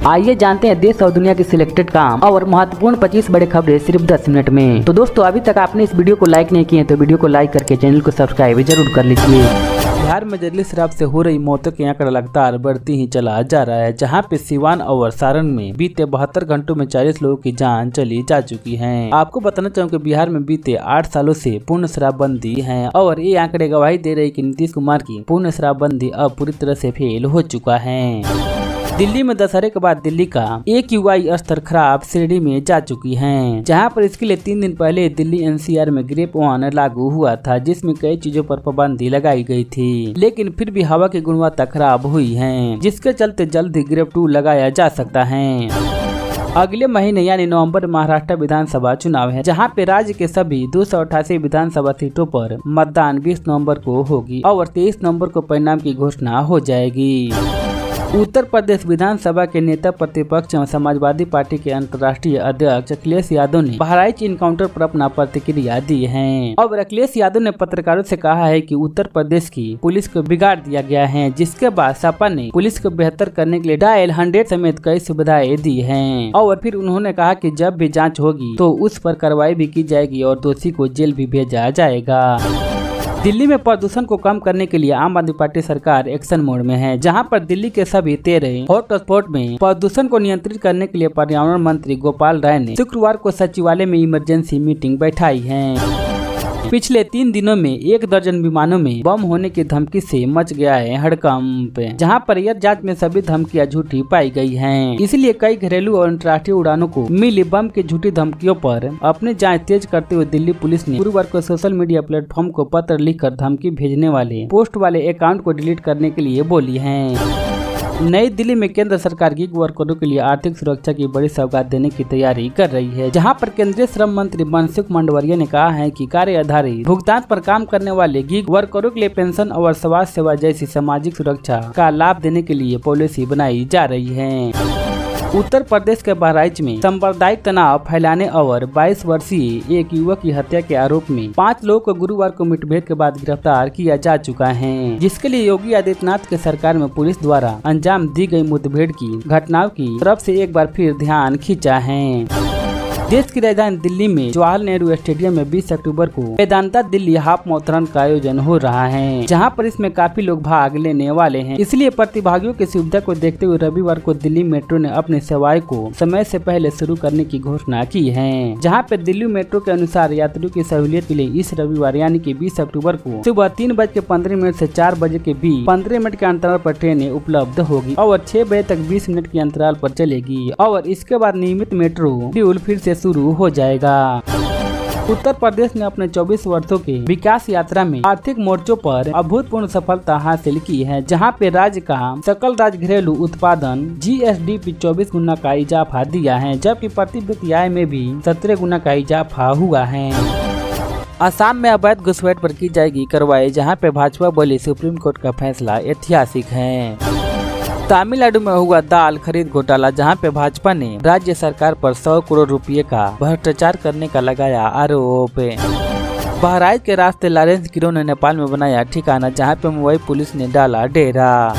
आइए जानते हैं देश और दुनिया की सिलेक्टेड काम और महत्वपूर्ण 25 बड़े खबरें सिर्फ 10 मिनट में। तो दोस्तों, अभी तक आपने इस वीडियो को लाइक नहीं किए तो वीडियो को लाइक करके चैनल को सब्सक्राइब जरूर कर लीजिए। बिहार में जहरीली शराब से हो रही मौतों के आंकड़ा लगातार बढ़ती ही चला जा रहा है, जहां पे सिवान और सारण में बीते 72 घंटों में 40 लोगों की जान चली जा चुकी है। आपको बताना चाहूँ कि बिहार में बीते 8 सालों से पूर्ण शराबबंदी है और ये आंकड़े गवाही दे रहे कि नीतीश कुमार की पूर्ण शराबबंदी अब पूरी तरह से फेल हो चुका है। दिल्ली में दशहरे के बाद दिल्ली का AQI स्तर खराब श्रेणी में जा चुकी है, जहां पर इसके लिए 3 दिन पहले दिल्ली NCR में ग्रेप 1 लागू हुआ था, जिसमें कई चीजों पर पाबंदी लगाई गई थी, लेकिन फिर भी हवा की गुणवत्ता खराब हुई है, जिसके चलते जल्द ही ग्रेप 2 लगाया जा सकता है। अगले महीने यानी नवंबर में महाराष्ट्र विधानसभा चुनाव है, जहां पे राज्य के सभी 288 विधानसभा सीटों पर मतदान 20 नवंबर को होगी और 23 नवंबर को परिणाम की घोषणा हो जाएगी। उत्तर प्रदेश विधानसभा के नेता प्रतिपक्ष समाजवादी पार्टी के अंतर्राष्ट्रीय अध्यक्ष अखिलेश यादव ने बहराइच इनकाउंटर पर अपना प्रतिक्रिया दी है और अखिलेश यादव ने पत्रकारों से कहा है कि उत्तर प्रदेश की पुलिस को बिगाड़ दिया गया है, जिसके बाद सपा ने पुलिस को बेहतर करने के लिए डायल 100 समेत कई सुविधाएं दी हैं और फिर उन्होंने कहा कि जब भी जाँच होगी तो उस पर कार्रवाई भी की जाएगी और दोषी को जेल भी भेजा जाएगा। दिल्ली में प्रदूषण को कम करने के लिए आम आदमी पार्टी सरकार एक्शन मोड में है, जहां पर दिल्ली के सभी 13 हॉटस्पॉट में प्रदूषण को नियंत्रित करने के लिए पर्यावरण मंत्री गोपाल राय ने शुक्रवार को सचिवालय में इमरजेंसी मीटिंग बैठाई है। पिछले 3 दिनों में 1 दर्जन विमानों में बम होने की धमकी से मच गया है हड़कंप, जहां पर एयर जांच में सभी धमकियां झूठी पाई गई हैं। इसलिए कई घरेलू और अंतर्राष्ट्रीय उड़ानों को मिली बम की झूठी धमकियों पर अपनी जांच तेज करते हुए दिल्ली पुलिस ने गुरुवार को सोशल मीडिया प्लेटफॉर्म को पत्र लिखकर धमकी भेजने वाले पोस्ट वाले अकाउंट को डिलीट करने के लिए बोली है। नई दिल्ली में केंद्र सरकार गिग वर्करों के लिए आर्थिक सुरक्षा की बड़ी सौगात देने की तैयारी कर रही है, जहां पर केंद्रीय श्रम मंत्री मनसुख मंडाविया ने कहा है कि कार्य आधारित भुगतान पर काम करने वाले गिग वर्करों के लिए पेंशन और स्वास्थ्य सेवा जैसी सामाजिक सुरक्षा का लाभ देने के लिए पॉलिसी बनाई जा रही है। उत्तर प्रदेश के बहराइच में सांप्रदायिक तनाव फैलाने और 22 वर्षीय एक युवक की हत्या के आरोप में 5 लोगों को गुरुवार को मुठभेड़ के बाद गिरफ्तार किया जा चुका है, जिसके लिए योगी आदित्यनाथ के सरकार में पुलिस द्वारा अंजाम दी गई मुठभेड़ की घटनाओं की तरफ से एक बार फिर ध्यान खींचा है। देश की राजधानी दिल्ली में जवाहरलाल नेहरू स्टेडियम में 20 अक्टूबर को वेदांता दिल्ली हाफ मैराथन का आयोजन हो रहा है, जहां पर इसमें काफी लोग भाग लेने वाले हैं। इसलिए प्रतिभागियों की सुविधा को देखते हुए रविवार को दिल्ली मेट्रो ने अपनी सेवाएं को समय से पहले शुरू करने की घोषणा की है, जहां पर दिल्ली मेट्रो के अनुसार यात्रियों की सहूलियत के लिए इस रविवार यानी कि 20 अक्टूबर को सुबह 3:15 से 4 बजे के बीच 15 मिनट के अंतराल पर ट्रेनें उपलब्ध होगी और 6 बजे तक 20 मिनट के अंतराल पर चलेगी और इसके बाद नियमित मेट्रो शेड्यूल फिर से शुरू हो जाएगा। उत्तर प्रदेश ने अपने 24 वर्षों के विकास यात्रा में आर्थिक मोर्चों पर अभूतपूर्व सफलता हासिल की है, जहां पे राज्य का सकल राज्य घरेलू उत्पादन GSDP 24 गुना का इजाफा दिया है, जबकि प्रति व्यक्ति आय में भी 17 गुना का इजाफा हुआ है। असम में अवैध घुसपैठ पर की जाएगी कार्रवाई, जहां पे भाजपा बोली सुप्रीम कोर्ट का फैसला ऐतिहासिक है। तमिलनाडु में हुआ दाल खरीद घोटाला, जहां पे भाजपा ने राज्य सरकार पर 100 करोड़ रुपए का भ्रष्टाचार करने का लगाया आरोप। बहराइच के रास्ते लॉरेंस गिरोह ने नेपाल में बनाया ठिकाना, जहां पे मुंबई पुलिस ने डाला डेरा।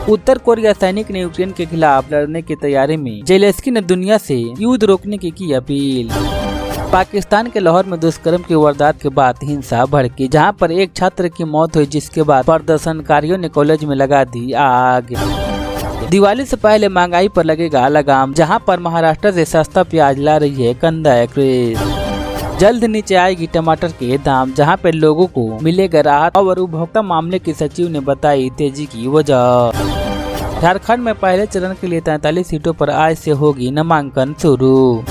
उत्तर कोरिया सैनिक ने यूक्रेन के खिलाफ लड़ने की तैयारी में जेलेंस्की ने दुनिया से युद्ध रोकने की अपील। पाकिस्तान के लाहौर में दुष्कर्म की वारदात के बाद हिंसा भड़की, जहां पर एक छात्र की मौत हुई, जिसके बाद प्रदर्शनकारियों ने कॉलेज में लगा दी आग। दिवाली से पहले महंगाई पर लगेगा लगाम, जहां पर महाराष्ट्र से सस्ता प्याज ला रही है कंदा एक्सप्रेस। जल्द नीचे आएगी टमाटर के दाम, जहां पर लोगों को मिलेगा राहत और उपभोक्ता मामले की सचिव ने बताई तेजी की वजह। झारखंड में पहले चरण के लिए 43 सीटों पर आज से होगी नामांकन शुरू।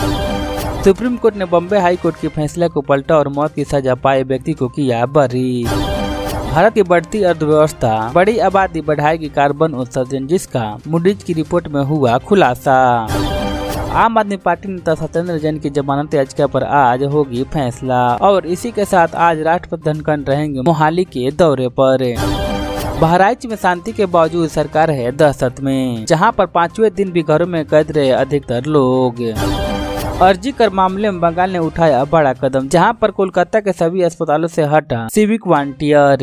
सुप्रीम कोर्ट ने बॉम्बे हाई कोर्ट के फैसले को पलटा और मौत की सजा पाए व्यक्ति को किया बरी। भारत की बढ़ती अर्थव्यवस्था बड़ी आबादी बढ़ाएगी कार्बन उत्सर्जन, जिसका मूडीज की रिपोर्ट में हुआ खुलासा। आम आदमी पार्टी नेता सत्येंद्र जैन की जमानत याचिका पर आज होगी फैसला और इसी के साथ आज राष्ट्रपति धनखड़ रहेंगे मोहाली के दौरे पर। बहराइच में शांति के बावजूद सरकार है दहशत में, जहां पर 5वें दिन भी घरों में कैद रहे अधिकतर लोग। अर्जी कर मामले में बंगाल ने उठाया बड़ा कदम, जहां पर कोलकाता के सभी अस्पतालों से हटा सिविक वॉलंटियर।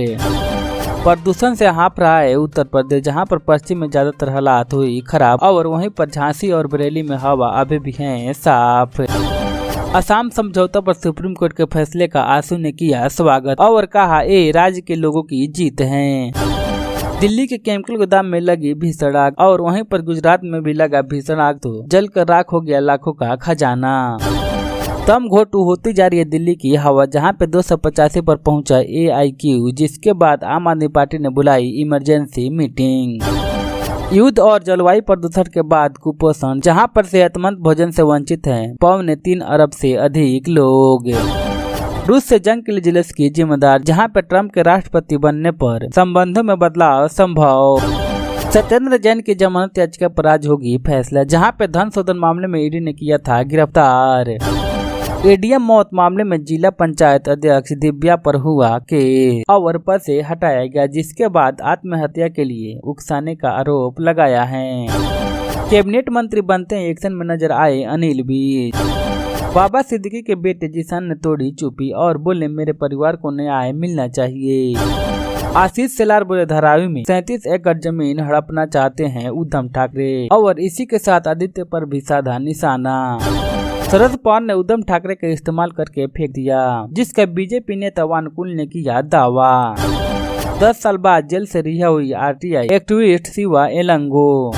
प्रदूषण से हाँफ रहा है उत्तर प्रदेश, जहां पर पश्चिम में ज्यादातर हालात हुई खराब और वहीं पर झांसी और बरेली में हवा अभी भी है साफ। असम समझौता पर सुप्रीम कोर्ट के फैसले का आशू ने किया स्वागत और कहा ये राज्य के लोगों की जीत है। दिल्ली के केमिकल गोदाम में लगी भीषण आग और वहीं पर गुजरात में भी लगा भीषण आग तो जलकर राख हो गया लाखों का खजाना। दम घोटू होती जा रही है दिल्ली की हवा, जहां पे 285 पर पहुंचा AIQ, जिसके बाद आम आदमी पार्टी ने बुलाई इमरजेंसी मीटिंग। युद्ध और जलवायु प्रदूषण के बाद कुपोषण, जहां पर सेहतमंद भोजन से वंचित हैं 3.25 अरब से अधिक लोग। रूस से जंग के लिए जेलेंस्की जिम्मेदार, जहां पर ट्रंप के राष्ट्रपति बनने पर संबंधों में बदलाव संभव। सत्येंद्र जैन की जमानत याचिका पर आज होगी फैसला, जहां पे धन शोधन मामले में ईडी ने किया था गिरफ्तार। एडीएम मौत मामले में जिला पंचायत अध्यक्ष दिव्या पर हुआ केस और पद से हटाया गया, जिसके बाद आत्महत्या के लिए उकसाने का आरोप लगाया है। कैबिनेट मंत्री बनते ही एक्शन में नजर आए अनिल विज। बाबा सिद्दीकी के बेटे जिशान ने तोड़ी चुप्पी और बोले मेरे परिवार को न्याय मिलना चाहिए। आशीष सेलार बोले धारावी में 37 एकड़ जमीन हड़पना चाहते हैं उद्धव ठाकरे और इसी के साथ आदित्य पर भी साधा निशाना। शरद पवार ने उद्धव ठाकरे का इस्तेमाल करके फेंक दिया, जिसका बीजेपी नेता वानकुल ने किया दावा। 10 साल बाद जेल से रिहा हुई RTI एक्टिविस्ट शिवा एलंगो।